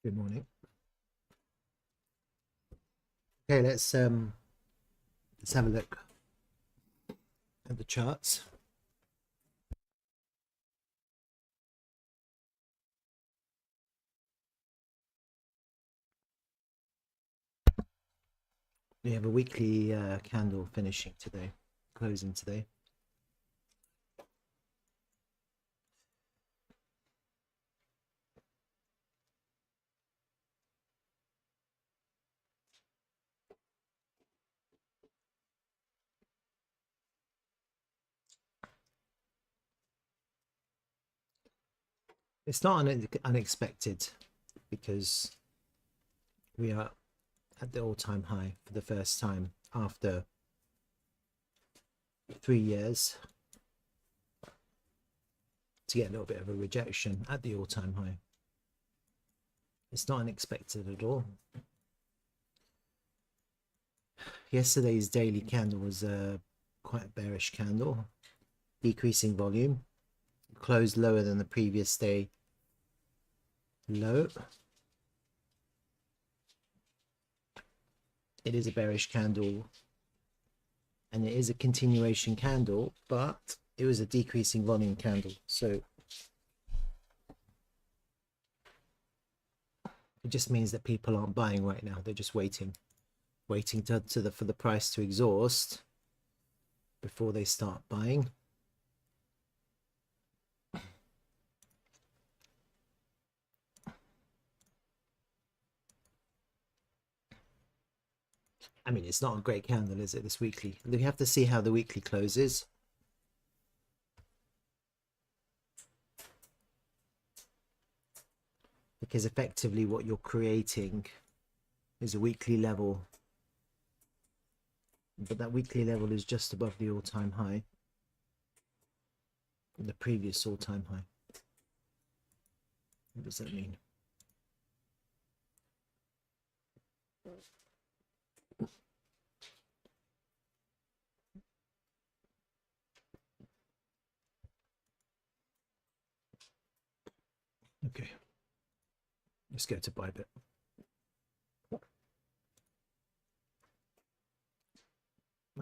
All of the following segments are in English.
Good morning. Okay, let's have a look at the charts. We have a weekly candle finishing today, closing today. It's not unexpected because we are at the all-time high for the first time after 3 years to get a little bit of a rejection at the all-time high. It's not unexpected at all. Yesterday's daily candle was quite a bearish candle, decreasing volume, closed lower than the previous day low. It is a bearish candle and it is a continuation candle, but it was a decreasing volume candle, so it just means that people aren't buying right now. They're just waiting for the price to exhaust before they start buying. I mean, it's not a great candle, is it, this weekly? We have to see how the weekly closes. Because effectively what you're creating is a weekly level, but that weekly level is just above the all-time high, the previous all-time high. What does that mean? Okay, let's go to Bybit.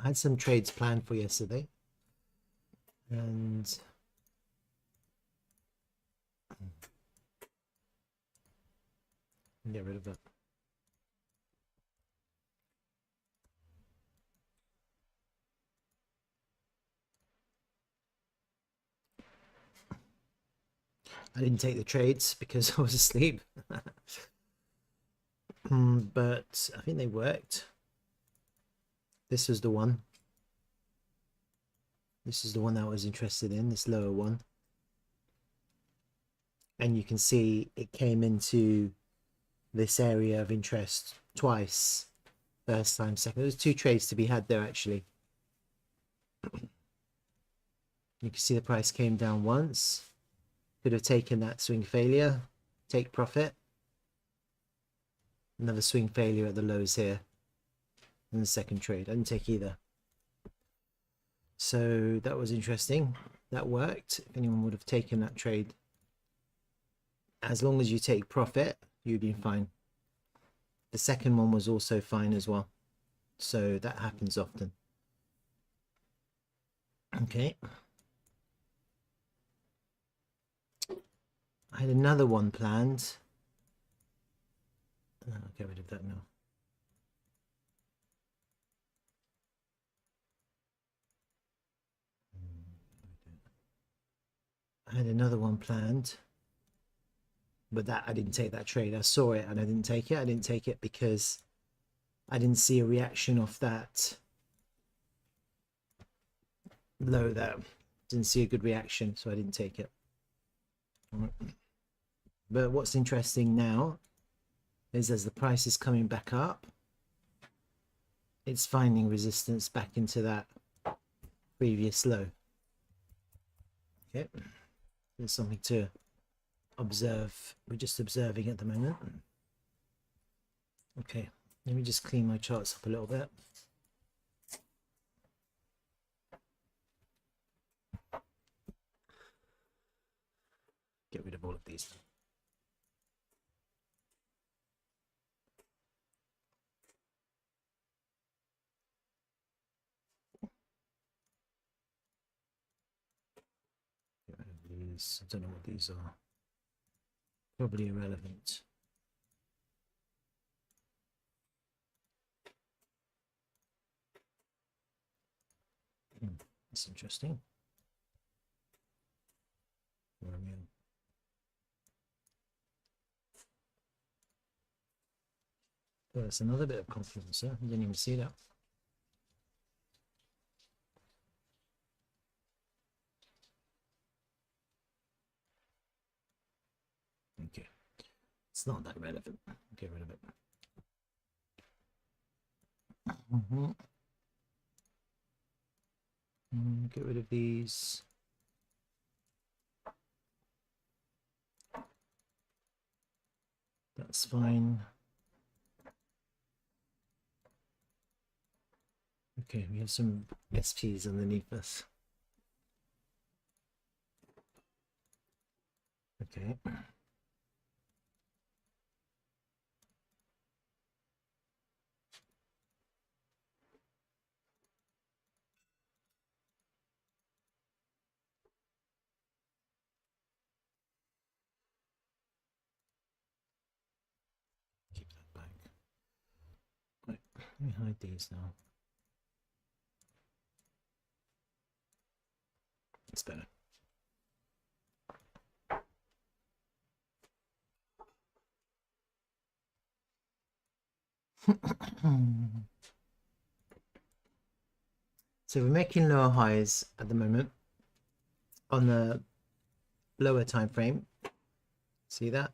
I had some trades planned for yesterday, and get rid of that. I didn't take the trades because I was asleep. But I think they worked. This was the one. This is the one that I was interested in, this lower one. And you can see it came into this area of interest twice. First time, second. There's two trades to be had there actually. You can see the price came down once. Could have taken that swing failure, take profit. Another swing failure at the lows here. And the second trade, I didn't take either. So that was interesting. That worked. If anyone would have taken that trade, as long as you take profit, you'd be fine. The second one was also fine as well. So that happens often. Okay. I had another one planned. I'll get rid of that now. I had another one planned, but that I didn't take that trade. I saw it and I didn't take it. I didn't take it because I didn't see a reaction off that low there. Didn't see a good reaction, so I didn't take it. But what's interesting now is as the price is coming back up, it's finding resistance back into that previous low. Okay, there's something to observe. We're just observing at the moment. Okay, let me just clean my charts up a little bit. Get rid of all of these. these. I don't know what these are. Probably irrelevant. That's interesting. Where are we on? Oh, that's another bit of confidence, huh? I didn't even see that. Okay. It's not that relevant. Get rid of it. Get rid of these. That's fine. Okay, we have some SPs underneath us. Okay. Keep that back. Right, let me hide these now. It's better. So we're making lower highs at the moment on the lower time frame. See that? At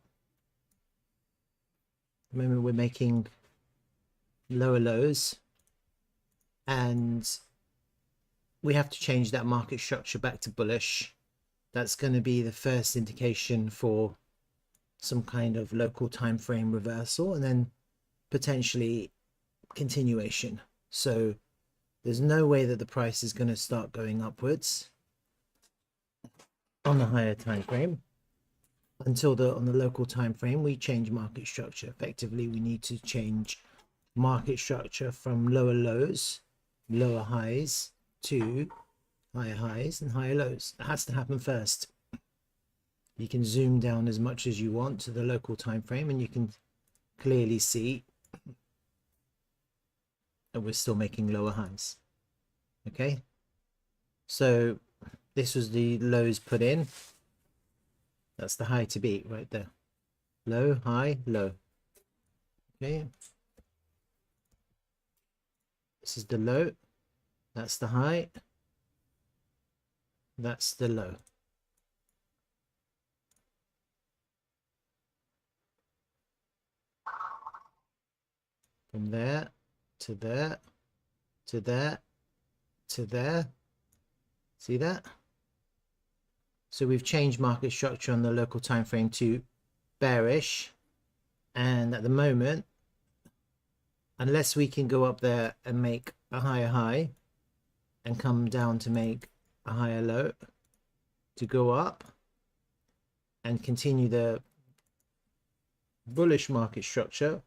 the moment we're making lower lows, and we have to change that market structure back to bullish. That's going to be the first indication for some kind of local time frame reversal, and then potentially continuation. So there's no way that the price is going to start going upwards on the higher time frame until on the local time frame we change market structure. Effectively, we need to change market structure from lower lows, lower highs to higher highs and higher lows. It has to happen first. You can zoom down as much as you want to the local time frame, and you can clearly see that we're still making lower highs. Okay, so this was the lows put in. That's the high to beat right there. Low, high, low. Okay, this is the low, that's the high, that's the low. From there to there to there to there. See that? So we've changed market structure on the local time frame to bearish, and at the moment, unless we can go up there and make a higher high and come down to make a higher low to go up and continue the bullish market structure,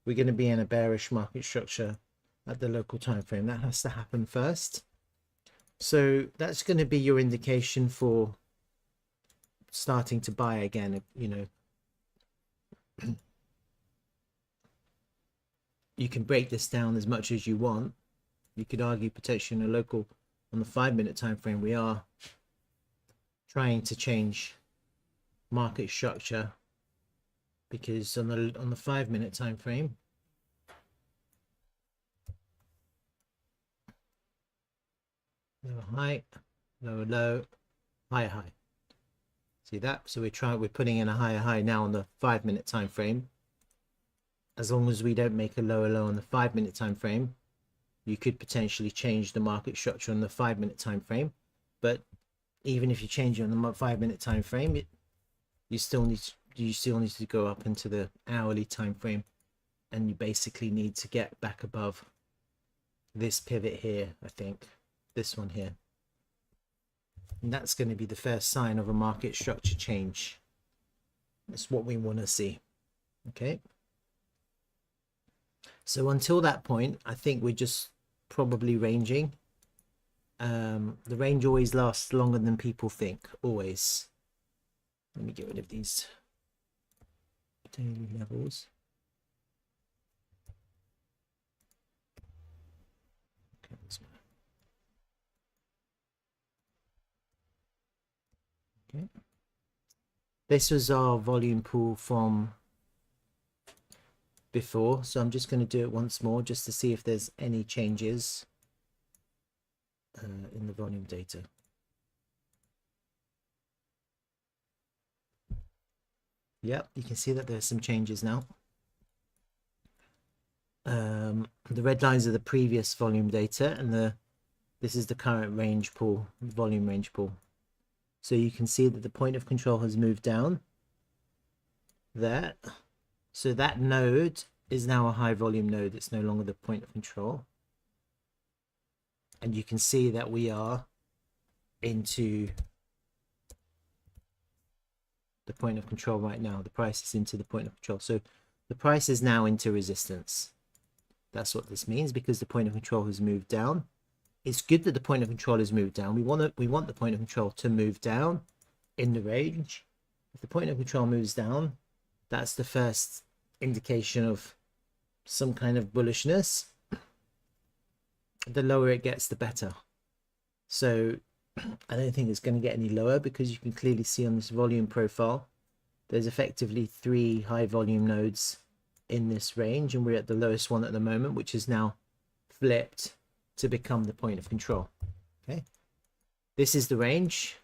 we're going to be in a bearish market structure at the local time frame. That has to happen first. So that's going to be your indication for starting to buy again. You know, you can break this down as much as you want. You could argue potentially in a local, on the 5-minute time frame, we are trying to change market structure, because on the 5-minute time frame, lower high, lower low, higher high. See that? So we're putting in a higher high now on the 5-minute time frame. As long as we don't make a lower low on the 5-minute time frame, you could potentially change the market structure on the 5-minute time frame. But even if you change it on the 5-minute time frame, you still need to go up into the hourly time frame, and you basically need to get back above this pivot here. I think this one here, and that's going to be the first sign of a market structure change. That's what we want to see. Okay, so until that point, I think we're just probably ranging. The range always lasts longer than people think, always. Let me get rid of these daily levels. Okay. This was our volume pool from before, so I'm just going to do it once more just to see if there's any changes in the volume data. Yep, you can see that there's some changes now. The red lines are the previous volume data, and this is the current range pool, volume range pool. So you can see that the point of control has moved down there. So that node is now a high volume node. It's no longer the point of control. And you can see that we are into the point of control right now. The price is into the point of control. So the price is now into resistance. That's what this means, because the point of control has moved down. It's good that the point of control has moved down. We want the point of control to move down in the range. If the point of control moves down, that's the first indication of some kind of bullishness. The lower it gets, the better. So I don't think it's going to get any lower, because you can clearly see on this volume profile, there's effectively 3 high volume nodes in this range, and we're at the lowest one at the moment, which is now flipped to become the point of control. Okay, this is the range.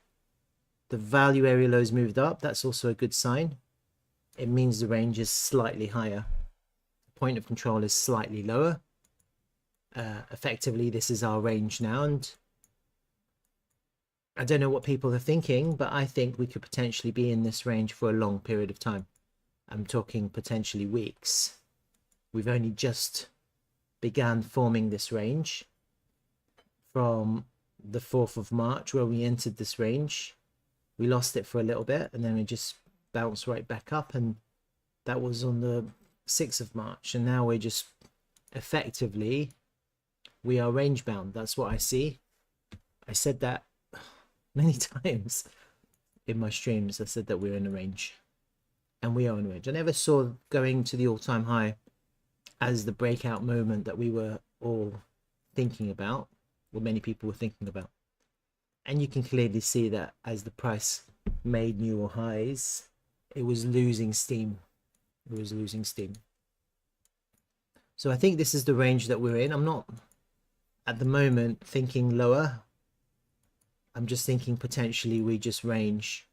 The value area lows moved up. That's also a good sign. It means the range is slightly higher. The point of control is slightly lower. Effectively, this is our range now, and I don't know what people are thinking, but I think we could potentially be in this range for a long period of time. I'm talking potentially weeks. We've only just began forming this range from the 4th of March, where we entered this range. We lost it for a little bit, and then we just bounced right back up, and that was on the 6th of March. And now we're just effectively, we are range bound. That's what I see. I said that many times in my streams. I said that we're in a range, and we are in a range. I never saw going to the all-time high as the breakout moment that we were all thinking about, or many people were thinking about. And you can clearly see that as the price made newer highs, it was losing steam. It was losing steam. So I think this is the range that we're in. I'm not at the moment thinking lower. I'm just thinking potentially we just range.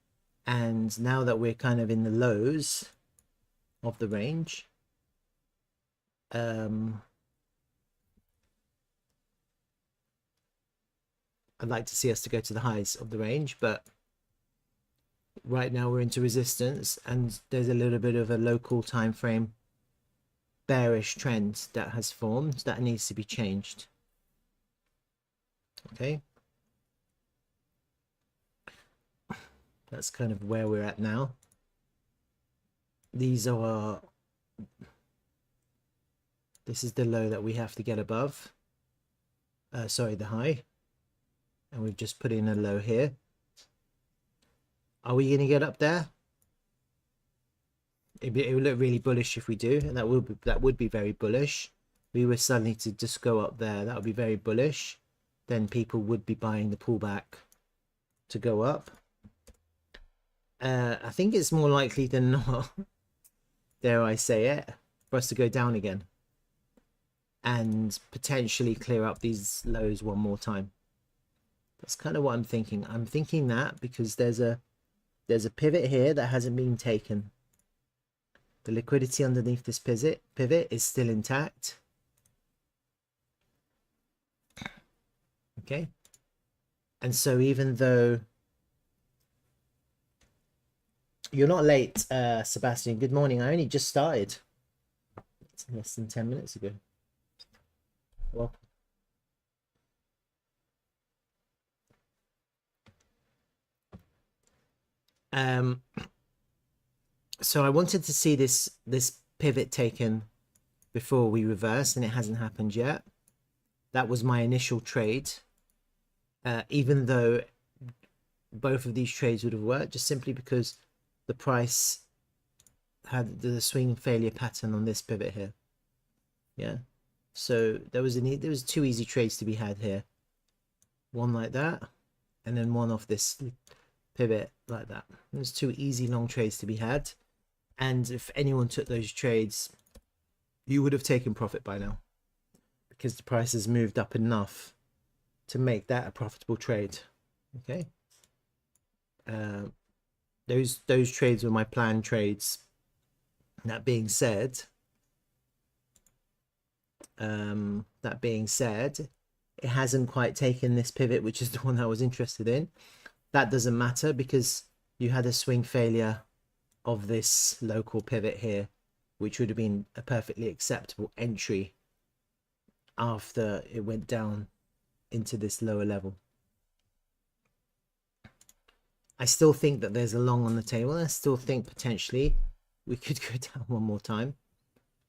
And now that we're kind of in the lows of the range, I'd like to see us to go to the highs of the range, but right now we're into resistance, and there's a little bit of a local time frame bearish trend that has formed that needs to be changed. Okay, that's kind of where we're at now. These are this is the low that we have to get above, sorry, the high, and we've just put in a low here. Are we going to get up there? It would look really bullish if we do, and that would be very bullish. We were suddenly to just go up there. That would be very bullish. Then people would be buying the pullback to go up. I think it's more likely than not, dare I say it, for us to go down again and potentially clear up these lows one more time. That's kind of what I'm thinking. I'm thinking that because there's a pivot here that hasn't been taken. The liquidity underneath this pivot is still intact. Okay. And so even though you're not late, Sebastian, good morning. I only just started. It's less than 10 minutes ago. Welcome. So I wanted to see this pivot taken before we reverse, and it hasn't happened yet. That was my initial trade, even though both of these trades would have worked, just simply because the price had the swing failure pattern on this pivot here. Yeah, so there was two easy trades to be had here. One like that, and then one off this pivot like that. There's two easy long trades to be had, and if anyone took those trades, you would have taken profit by now, because the price has moved up enough to make that a profitable trade. Okay, those trades were my planned trades. That being said, it hasn't quite taken this pivot, which is the one I was interested in. That doesn't matter, because you had a swing failure of this local pivot here, which would have been a perfectly acceptable entry after it went down into this lower level. I still think that there's a long on the table. I still think potentially we could go down one more time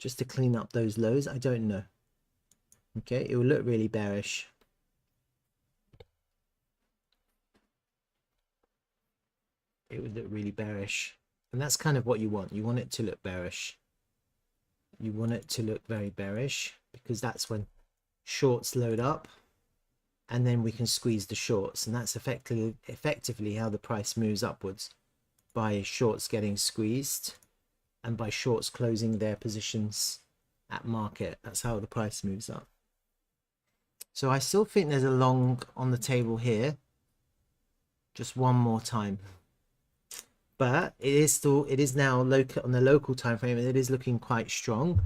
just to clean up those lows. I don't know. Okay, it will look really bearish. It would look really bearish. And that's kind of what you want. You want it to look bearish. You want it to look very bearish, because that's when shorts load up, and then we can squeeze the shorts. And that's effectively how the price moves upwards, by shorts getting squeezed and by shorts closing their positions at market. That's how the price moves up. So I still think there's a long on the table here, just one more time. But it is now local on the local time frame, and it is looking quite strong.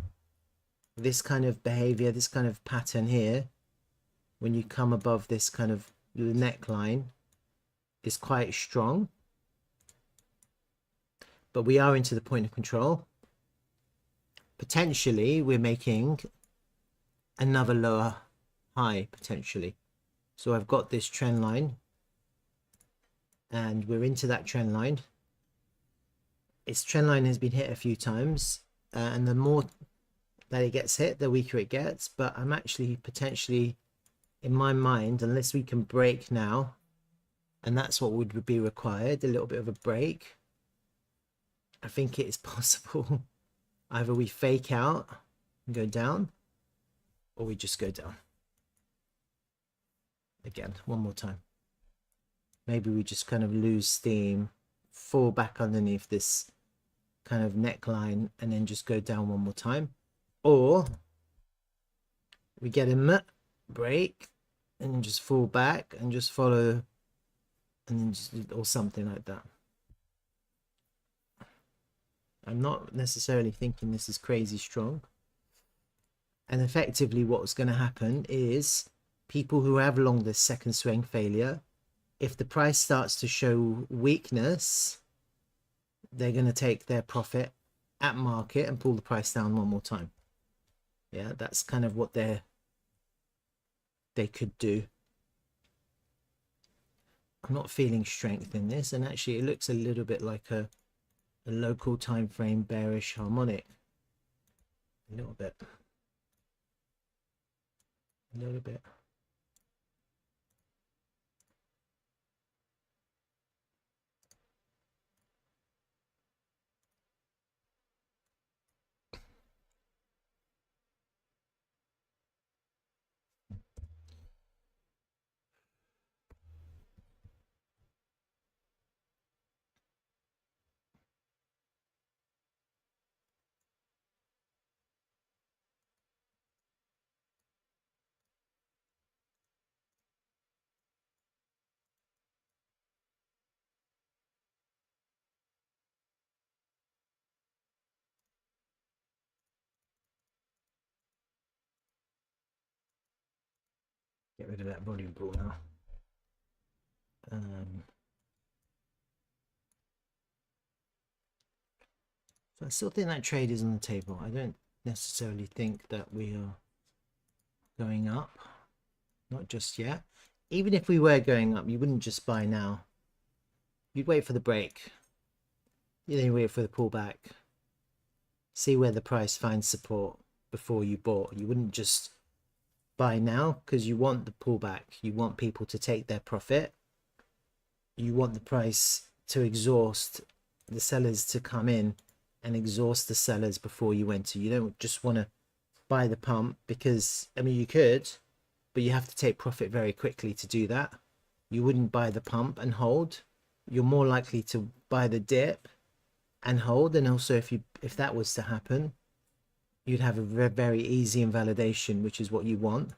This kind of behavior, this kind of pattern here, when you come above this kind of neckline, is quite strong. But we are into the point of control. Potentially we're making another lower high, potentially. So I've got this trend line, and we're into that trend line. Its trend line has been hit a few times, and the more that it gets hit, the weaker it gets. But I'm actually potentially, in my mind, unless we can break now, and that's what would be required, a little bit of a break, I think it is possible. Either we fake out and go down, or we just go down. Again, one more time. Maybe we just kind of lose steam, fall back underneath this kind of neckline, and then just go down one more time. Or we get a break and just fall back and just follow, and then just, or something like that. I'm not necessarily thinking this is crazy strong. And effectively what's going to happen is people who have long this second swing failure, if the price starts to show weakness, they're going to take their profit at market and pull the price down one more time. Yeah, that's kind of what they could do. I'm not feeling strength in this, and actually it looks a little bit like a local time frame bearish harmonic. A little bit. Get rid of that volume pool now. So I still think that trade is on the table. I don't necessarily think that we are going up. Not just yet. Even if we were going up, you wouldn't just buy now. You'd wait for the break. Then you wait for the pullback. See where the price finds support before you bought. You wouldn't just buy now, because you want the pullback. You want people to take their profit. You want the price to exhaust the sellers to come in and exhaust the sellers before you enter. You don't just want to buy the pump, because I mean you could, but you have to take profit very quickly to do that. You wouldn't buy the pump and hold. You're more likely to buy the dip and hold. And also if that was to happen, you'd have a very easy invalidation, which is what you want.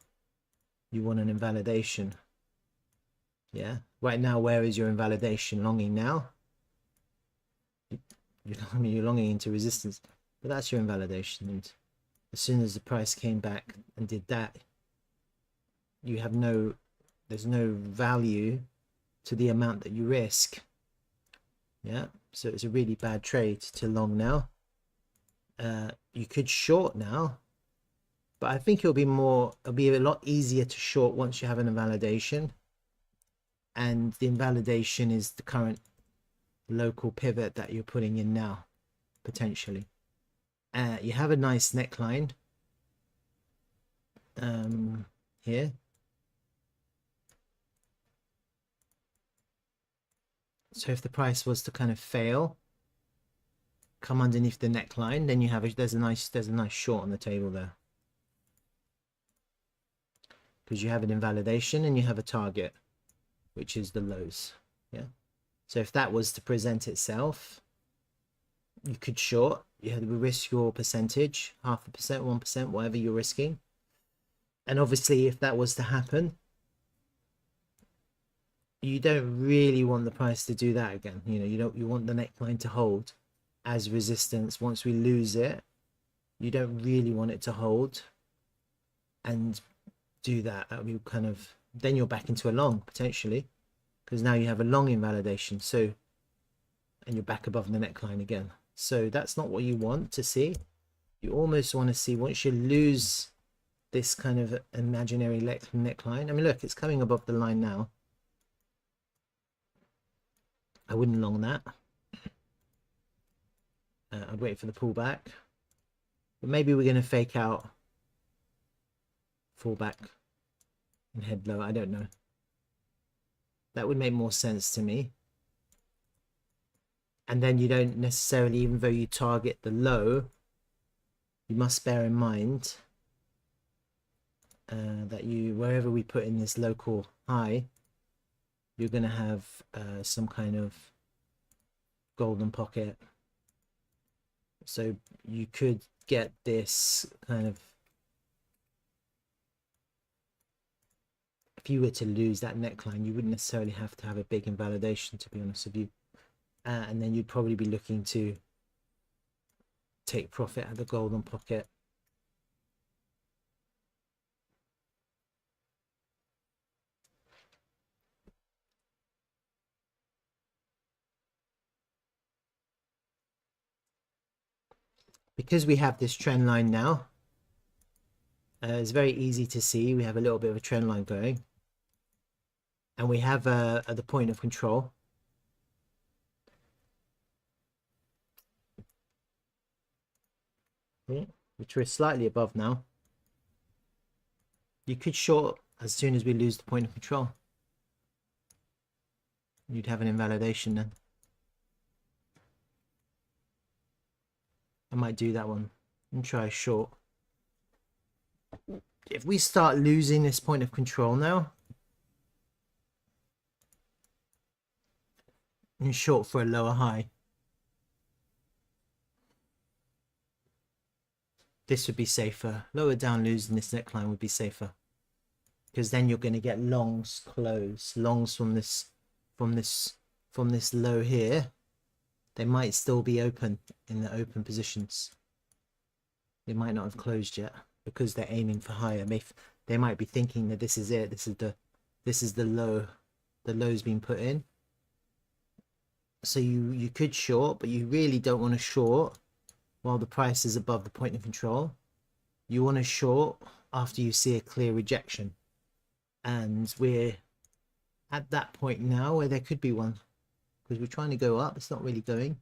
You want an invalidation. Yeah, right now, where is your invalidation? Longing now. You're longing into resistance, but that's your invalidation. And as soon as the price came back and did that, you have there's no value to the amount that you risk. Yeah, so it's a really bad trade to long now. You could short now, but I think it'll be a lot easier to short once you have an invalidation, and the invalidation is the current local pivot that you're putting in now, potentially. You have a nice neckline here. So if the price was to kind of fail, come underneath the neckline, then you have there's a nice short on the table there, because you have an invalidation and you have a target, which is the lows. Yeah, so if that was to present itself, you could short. You had to risk your percentage, 0.5%, 1%, whatever you're risking. And obviously if that was to happen, you don't really want the price to do that again. You want the neckline to hold as resistance. Once we lose it, you don't really want it to hold and do that. That would be kind of, then you're back into a long potentially, because now you have a long invalidation. So, and you're back above the neckline again. So that's not what you want to see. You almost want to see, once you lose this kind of imaginary neckline, I mean, look, it's coming above the line now. I wouldn't long that. I'd wait for the pullback, but maybe we're going to fake out, fall back and head low. I don't know. That would make more sense to me. And then you don't necessarily, even though you target the low, you must bear in mind that wherever we put in this local high, you're going to have some kind of golden pocket. So you could get this kind of, if you were to lose that neckline, you wouldn't necessarily have to have a big invalidation, to be honest with you. And then you'd probably be looking to take profit at the golden pocket. Because we have this trend line now, it's very easy to see we have a little bit of a trend line going, and we have at the point of control. Which we're slightly above now. You could short as soon as we lose the point of control. You'd have an invalidation then. I might do that one and try short. If we start losing this point of control now, and short for a lower high, this would be safer. Lower down, losing this neckline would be safer, because then you're going to get longs close. Longs from this low here, they might still be open in the open positions. They might not have closed yet because they're aiming for higher. They might be thinking that this is it. This is the low. The low's been put in. So you could short, but you really don't want to short while the price is above the point of control. You want to short after you see a clear rejection, and we're at that point now where there could be one, because we're trying to go up. It's not really going.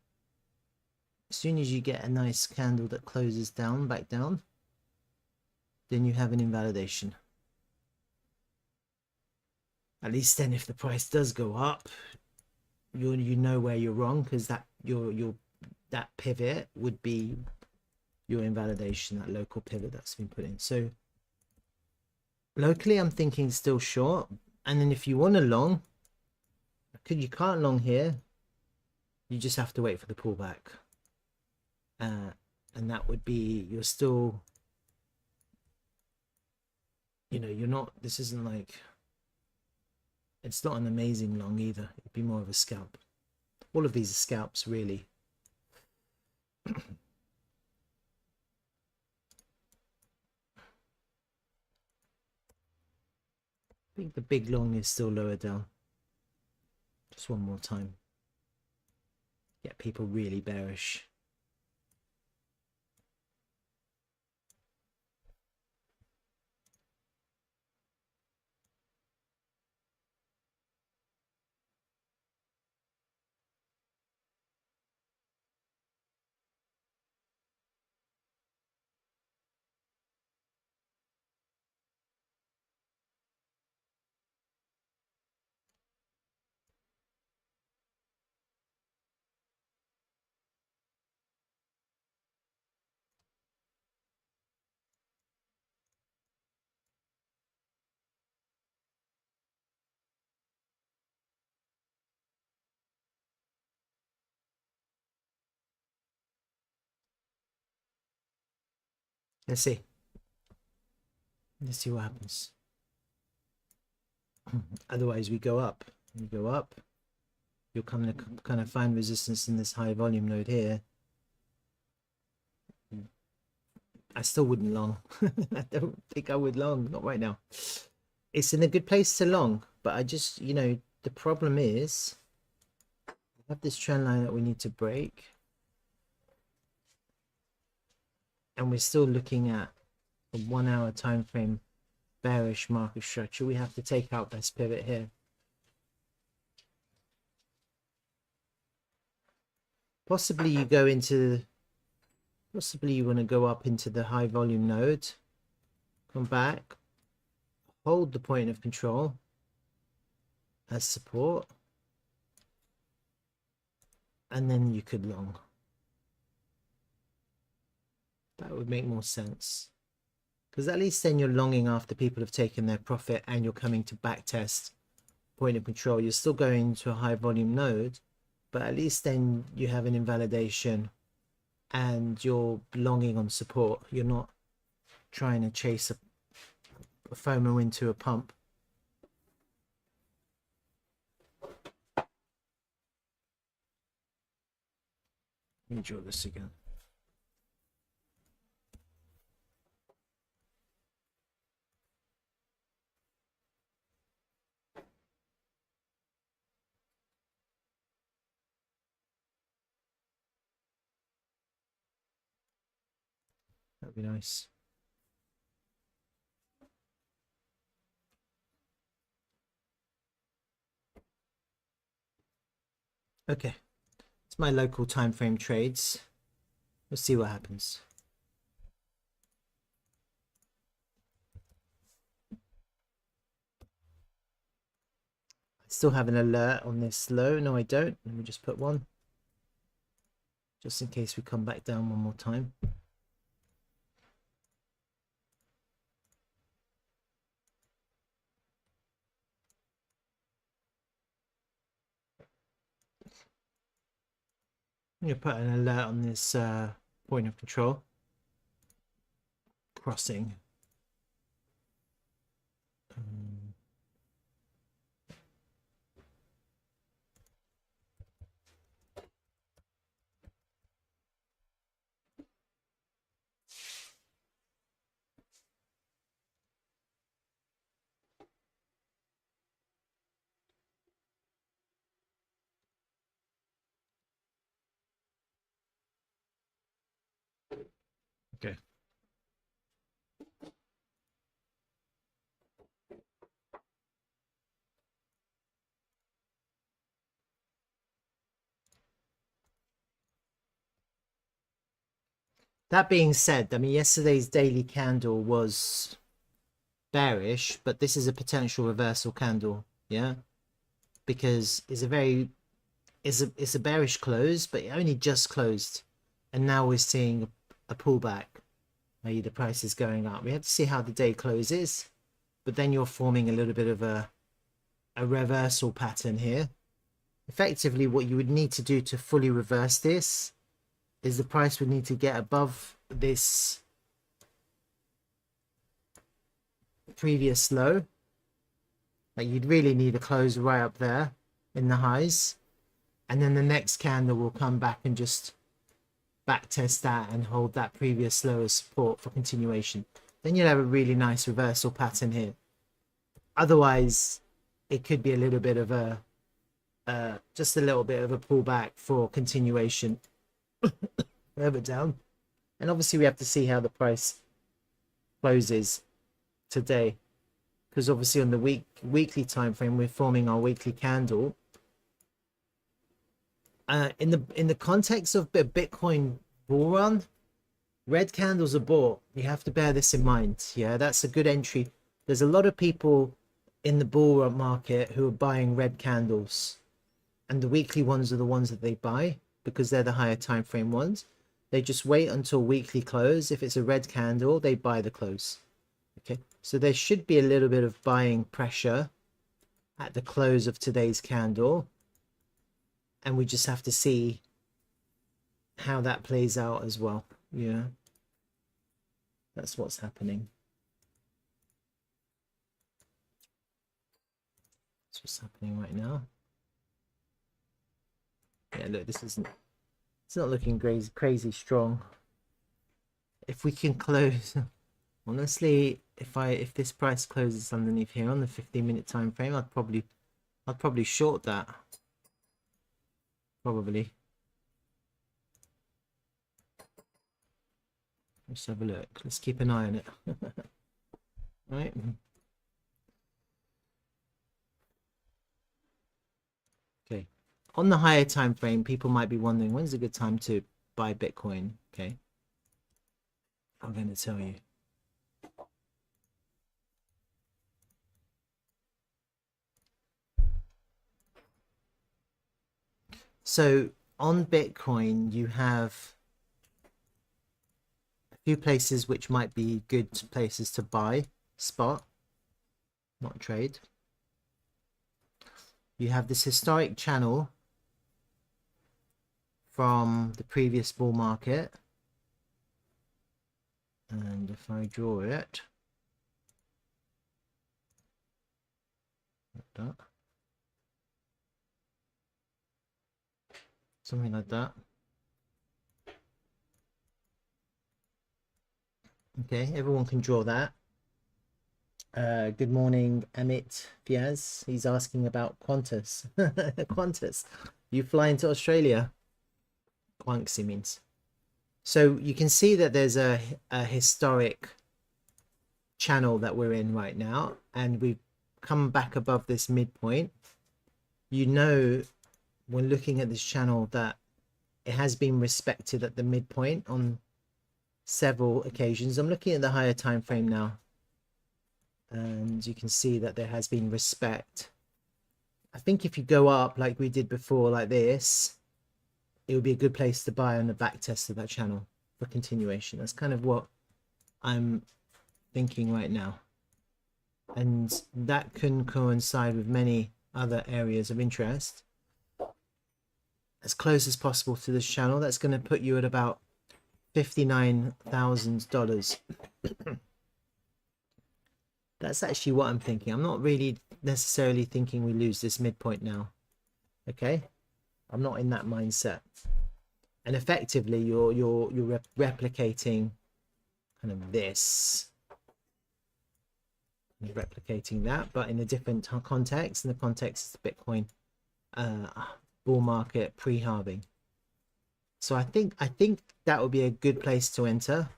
As soon as you get a nice candle that closes down, back down, then you have an invalidation. At least then if the price does go up, you know where you're wrong, because that that pivot would be your invalidation, that local pivot that's been put in. So locally I'm thinking still short, and then if you want a long, you can't long here, you just have to wait for the pullback, and that would be, you're still, you know, you're not, this isn't like, it's not an amazing long either. It'd be more of a scalp. All of these are scalps, really. I think the big long is still lower down. Just one more time. Get people really bearish. Let's see. Let's see what happens. Otherwise, we go up. We go up. You'll come to kind of find resistance in this high volume node here. I still wouldn't long. I don't think I would long. Not right now. It's in a good place to long, but I just, you know, the problem is we have this trend line that we need to break. And we're still looking at a 1 hour time frame bearish market structure. We have to take out this pivot here. Possibly you go into, possibly you want to go up into the high volume node, come back, hold the point of control as support, and then you could long. That would make more sense, because at least then you're longing after people have taken their profit and you're coming to back test point of control. You're still going to a high volume node, but at least then you have an invalidation and you're longing on support. You're not trying to chase a FOMO into a pump. Let me draw this again. That'd be nice. Okay, it's my local time frame trades. Let's see what happens. I still have an alert on this low. No, I don't. Let me just put one, just in case we come back down one more time. I'm going to put an alert on this point of control crossing. Okay. That being said, I mean, yesterday's daily candle was bearish, but this is a potential reversal candle, yeah? Because it's a very it's a bearish close, but it only just closed, and now we're seeing a pullback. Maybe the price is going up. We have to see how the day closes, but then you're forming a little bit of a reversal pattern here. Effectively, what you would need to do to fully reverse this is the price would need to get above this previous low. Like, you'd really need a close right up there in the highs, and then the next candle will come back and just back test that and hold that previous low as support for continuation. Then you'll have a really nice reversal pattern here. Otherwise, it could be a little bit of a just a little bit of a pullback for continuation further down. And obviously we have to see how the price closes today, because obviously on the weekly time frame we're forming our weekly candle. In the context of Bitcoin bull run, red candles are bought. You have to bear this in mind. Yeah, that's a good entry. There's a lot of people in the bull run market who are buying red candles, and the weekly ones are the ones that they buy because they're the higher time frame ones. They just wait until weekly close. If it's a red candle, they buy the close. Okay, so there should be a little bit of buying pressure at the close of today's candle, and we just have to see how that plays out as well. Yeah, that's what's happening. That's what's happening right now. Yeah, look, it's not looking crazy strong. If we can close, honestly, if this price closes underneath here on the 15-minute time frame, I'd probably short that. Probably. Let's have a look. Let's keep an eye on it. Right. Okay. On the higher time frame, people might be wondering, when's a good time to buy Bitcoin? Okay. I'm going to tell you. So on Bitcoin, you have a few places which might be good places to buy spot, not trade. You have this historic channel from the previous bull market, and if I draw it like that, something like that. Okay, everyone can draw that. Good morning, Amit Fiaz. He's asking about Qantas. Qantas, you fly into Australia? Guangxi means. So you can see that there's a historic channel that we're in right now, and we've come back above this midpoint. You know, when looking at this channel, that it has been respected at the midpoint on several occasions. I'm looking at the higher time frame now, and you can see that there has been respect. I think if you go up like we did before, like this, it would be a good place to buy on the back test of that channel for continuation. That's kind of what I'm thinking right now, and that can coincide with many other areas of interest. As close as possible to this channel, that's going to put you at about $59,000. That's actually what I'm thinking. I'm not really necessarily thinking we lose this midpoint now. Okay, I'm not in that mindset. And effectively, you're replicating kind of this, replicating that, but in a different context. In the context of the Bitcoin bull market pre-halving. So I think that would be a good place to enter.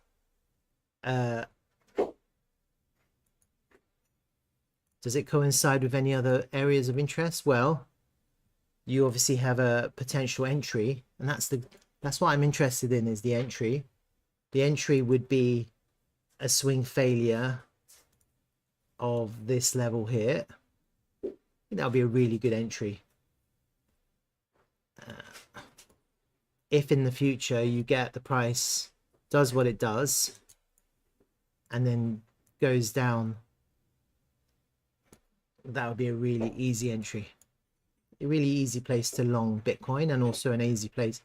Does it coincide with any other areas of interest? Well, you obviously have a potential entry, and that's what I'm interested in, is the entry. The entry would be a swing failure of this level here. I think that would be a really good entry. if in the future you get the price does what it does and then goes down, that would be a really easy entry, a really easy place to long Bitcoin, and also an easy place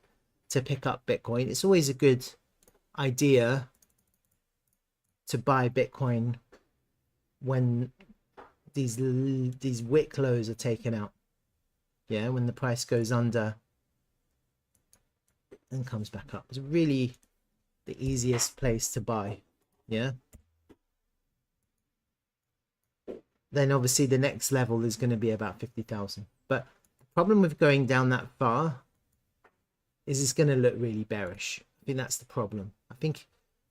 to pick up Bitcoin. It's always a good idea to buy Bitcoin when these wick lows are taken out. Yeah, when the price goes under and comes back up. It's really the easiest place to buy. Yeah. Then obviously the next level is going to be about 50,000. But the problem with going down that far is it's going to look really bearish. I think that's the problem. I think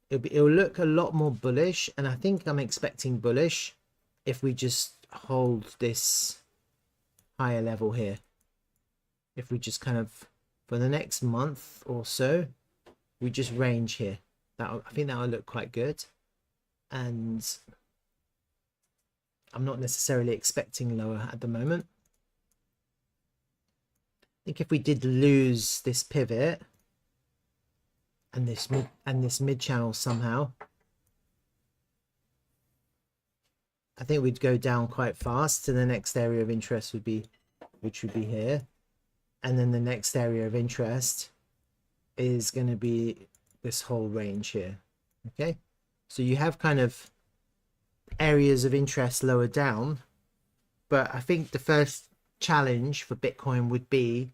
it'll look a lot more bullish, and I think I'm expecting bullish if we just hold this higher level here. If we just kind of, for the next month or so, we just range here. I think that will look quite good. And I'm not necessarily expecting lower at the moment. I think if we did lose this pivot and this mid channel somehow, I think we'd go down quite fast to the next area of interest which would be here. And then the next area of interest is going to be this whole range here. Okay, so you have kind of areas of interest lower down, but I think the first challenge for Bitcoin would be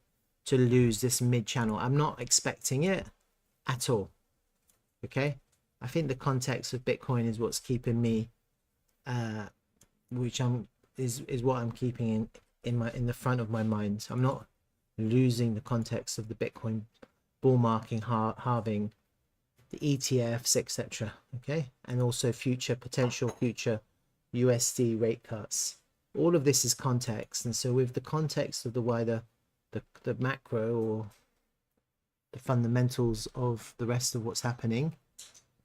to lose this mid channel. I'm not expecting it at all. Okay, I think the context of Bitcoin is what's keeping me is what I'm keeping in the front of my mind. I'm not losing the context of the Bitcoin bull market halving, the ETFs, etc. Okay, and also potential future USD rate cuts. All of this is context, and so with the context of the wider the macro or the fundamentals of the rest of what's happening,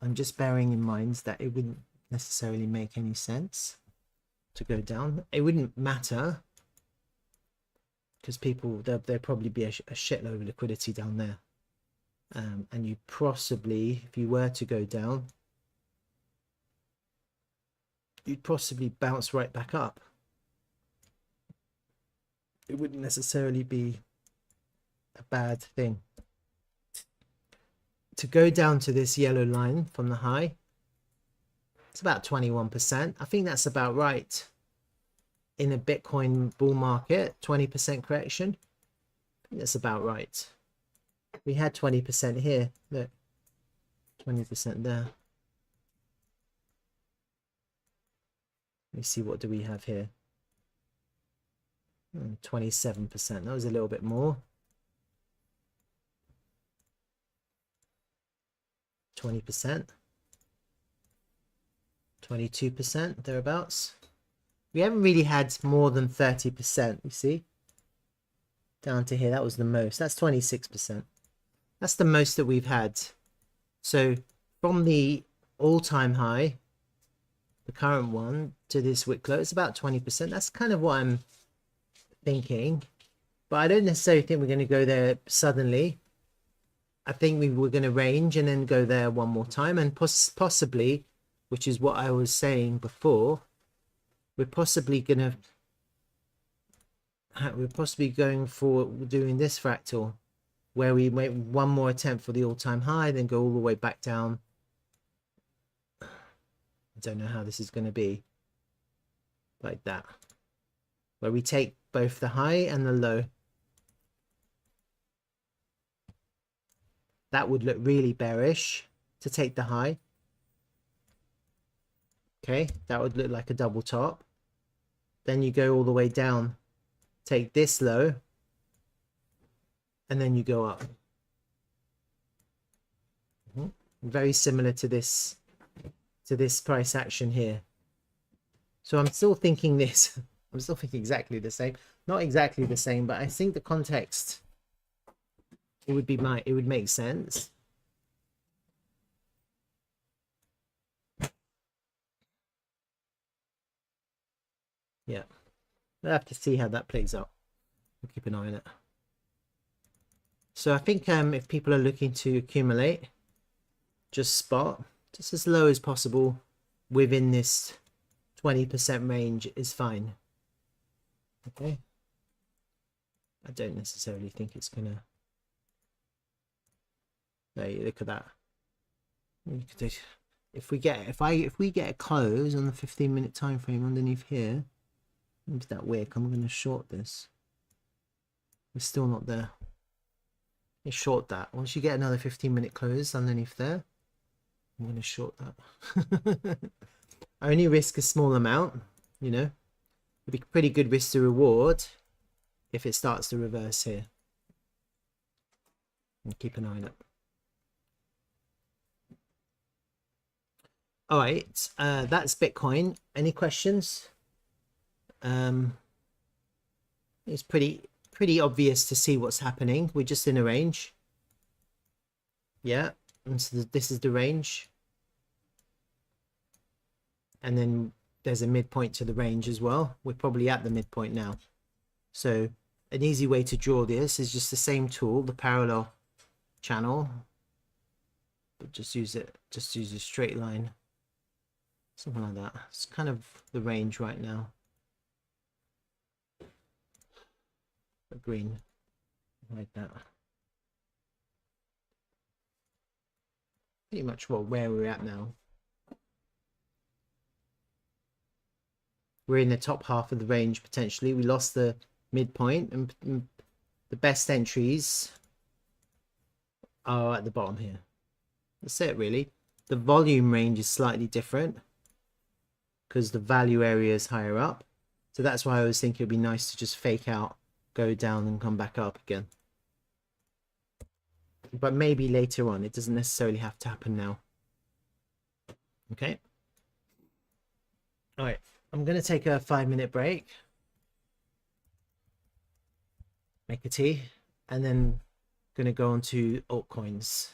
I'm just bearing in mind that it wouldn't necessarily make any sense to go down. It wouldn't matter because there'd probably be a shitload of liquidity down there. And you possibly, if you were to go down, you'd possibly bounce right back up. It wouldn't necessarily be a bad thing. To go down to this yellow line from the high, it's about 21%. I think that's about right. In a Bitcoin bull market, 20% correction, I think that's about right. We had 20% here, look, 20% there. Let me see, what do we have here? 27%, that was a little bit more. 20%, 22%, thereabouts. We haven't really had more than 30%, you see? Down to here, that was the most. That's 26%. That's the most that we've had. So from the all-time high, the current one, to this wick low, it's about 20%. That's kind of what I'm thinking. But I don't necessarily think we're going to go there suddenly. I think we're going to range and then go there one more time. And possibly, which is what I was saying before, we're possibly going for doing this fractal, where we make one more attempt for the all-time high, then go all the way back down. I don't know how this is going to be. Like that. Where we take both the high and the low. That would look really bearish to take the high. Okay, that would look like a double top. Then you go all the way down, take this low, and then you go up. Very similar to this price action here. So I'm still thinking this. I'm still thinking exactly the same. Not exactly the same, but I think the context, it would make sense. Yeah, we'll have to see how that plays out. We'll keep an eye on it. So I think if people are looking to accumulate, just spot, just as low as possible within this 20% range is fine. Okay. I don't necessarily think it's gonna. There, you look at that. You could do, if we get a close on the 15-minute time frame underneath here, into that wick, I'm gonna short this. We're still not there. You short that. Once you get another 15-minute close underneath there, I'm gonna short that. I only risk a small amount, you know. It'd be pretty good risk to reward if it starts to reverse here. And keep an eye on it. All right, that's Bitcoin. Any questions? It's pretty obvious to see what's happening. We're just in a range. Yeah, and so this is the range. And then there's a midpoint to the range as well. We're probably at the midpoint now. So an easy way to draw this is just the same tool, the parallel channel. But just use a straight line. Something like that. It's kind of the range right now. A green, like that. Pretty much where we're at now. We're in the top half of the range potentially. We lost the midpoint, and the best entries are at the bottom here. That's it really. The volume range is slightly different because the value area is higher up. So that's why I was thinking it'd be nice to just fake out, go down and come back up again. But maybe later on. It doesn't necessarily have to happen now. Okay. All right. I'm going to take a 5-minute break. Make a tea. And then going to go on to altcoins.